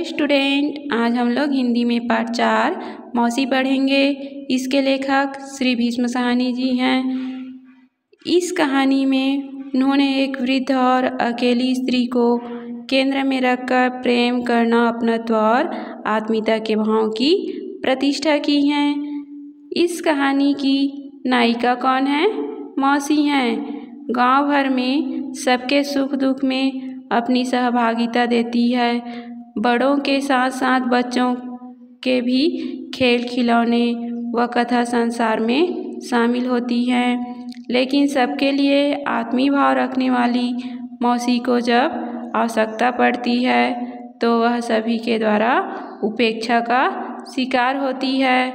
Student, आज हम लोग हिंदी में पाठ 4 मौसी पढ़ेंगे। इसके लेखक श्री भीष्म साहनी जी हैं। इस कहानी में उन्होंने एक वृद्ध और अकेली स्त्री को केंद्र में रखकर प्रेम करना, अपनत्व और आत्मीयता के भाव की प्रतिष्ठा की है। इस कहानी की नायिका कौन है? मौसी हैं। गांव भर में सबके सुख दुख में अपनी सहभागिता देती है। बड़ों के साथ साथ बच्चों के भी खेल खिलौने व कथा संसार में शामिल होती हैं। लेकिन सबके लिए आत्मीय भाव रखने वाली मौसी को जब आवश्यकता पड़ती है तो वह सभी के द्वारा उपेक्षा का शिकार होती है।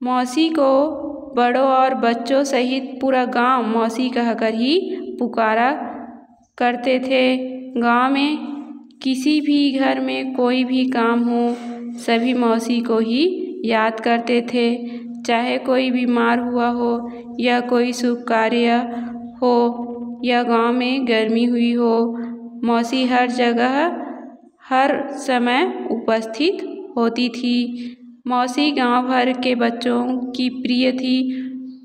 मौसी को बड़ों और बच्चों सहित पूरा गांव मौसी कहकर ही पुकारा करते थे। गांव में किसी भी घर में कोई भी काम हो, सभी मौसी को ही याद करते थे। चाहे कोई बीमार हुआ हो या कोई शुभ कार्य हो या गांव में गर्मी हुई हो, मौसी हर जगह हर समय उपस्थित होती थी। मौसी गांव भर के बच्चों की प्रिय थी।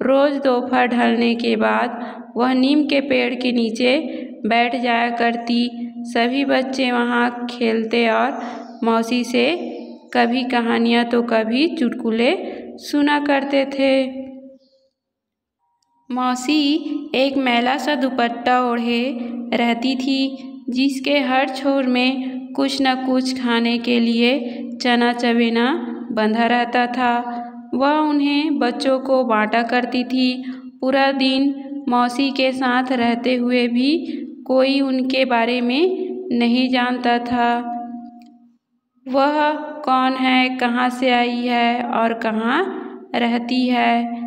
रोज दोपहर ढलने के बाद वह नीम के पेड़ के नीचे बैठ जाया करती। सभी बच्चे वहाँ खेलते और मौसी से कभी कहानियाँ तो कभी चुटकुले सुना करते थे। मौसी एक मैला सा दुपट्टा ओढ़े रहती थी, जिसके हर छोर में कुछ न कुछ खाने के लिए चना चबेना बंधा रहता था। वह उन्हें बच्चों को बांटा करती थी। पूरा दिन मौसी के साथ रहते हुए भी कोई उनके बारे में नहीं जानता था। वह कौन है, कहाँ से आई है और कहाँ रहती है।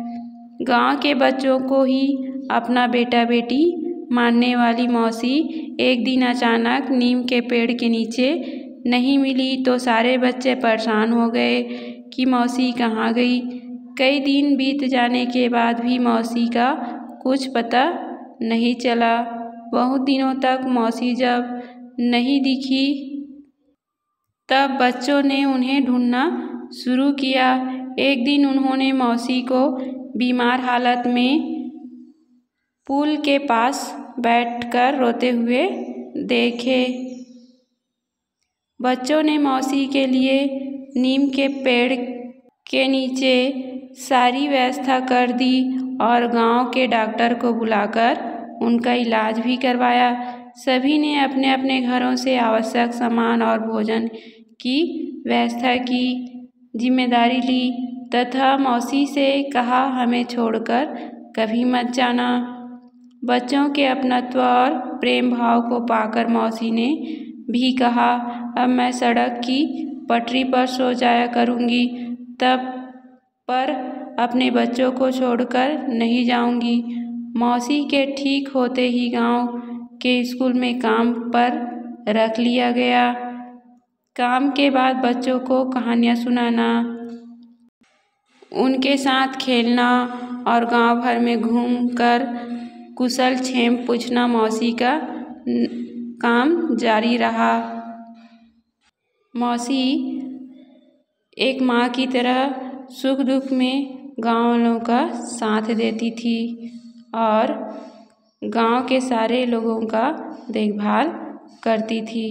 गांव के बच्चों को ही अपना बेटा बेटी मानने वाली मौसी एक दिन अचानक नीम के पेड़ के नीचे नहीं मिली तो सारे बच्चे परेशान हो गए कि मौसी कहाँ गई। कई दिन बीत जाने के बाद भी मौसी का कुछ पता नहीं चला। बहुत दिनों तक मौसी जब नहीं दिखी तब बच्चों ने उन्हें ढूंढना शुरू किया। एक दिन उन्होंने मौसी को बीमार हालत में पुल के पास बैठकर रोते हुए देखे। बच्चों ने मौसी के लिए नीम के पेड़ के नीचे सारी व्यवस्था कर दी और गांव के डॉक्टर को बुलाकर उनका इलाज भी करवाया। सभी ने अपने अपने घरों से आवश्यक सामान और भोजन की व्यवस्था की जिम्मेदारी ली तथा मौसी से कहा, हमें छोड़कर कभी मत जाना। बच्चों के अपनत्व और प्रेम भाव को पाकर मौसी ने भी कहा, अब मैं सड़क की पटरी पर सो जाया करूँगी, तब पर अपने बच्चों को छोड़कर नहीं जाऊँगी। मौसी के ठीक होते ही गांव के स्कूल में काम पर रख लिया गया। काम के बाद बच्चों को कहानियाँ सुनाना, उनके साथ खेलना और गांव भर में घूमकर कुशल क्षेम पूछना मौसी का काम जारी रहा। मौसी एक माँ की तरह सुख दुख में गांव वालों का साथ देती थी और गांव के सारे लोगों का देखभाल करती थी।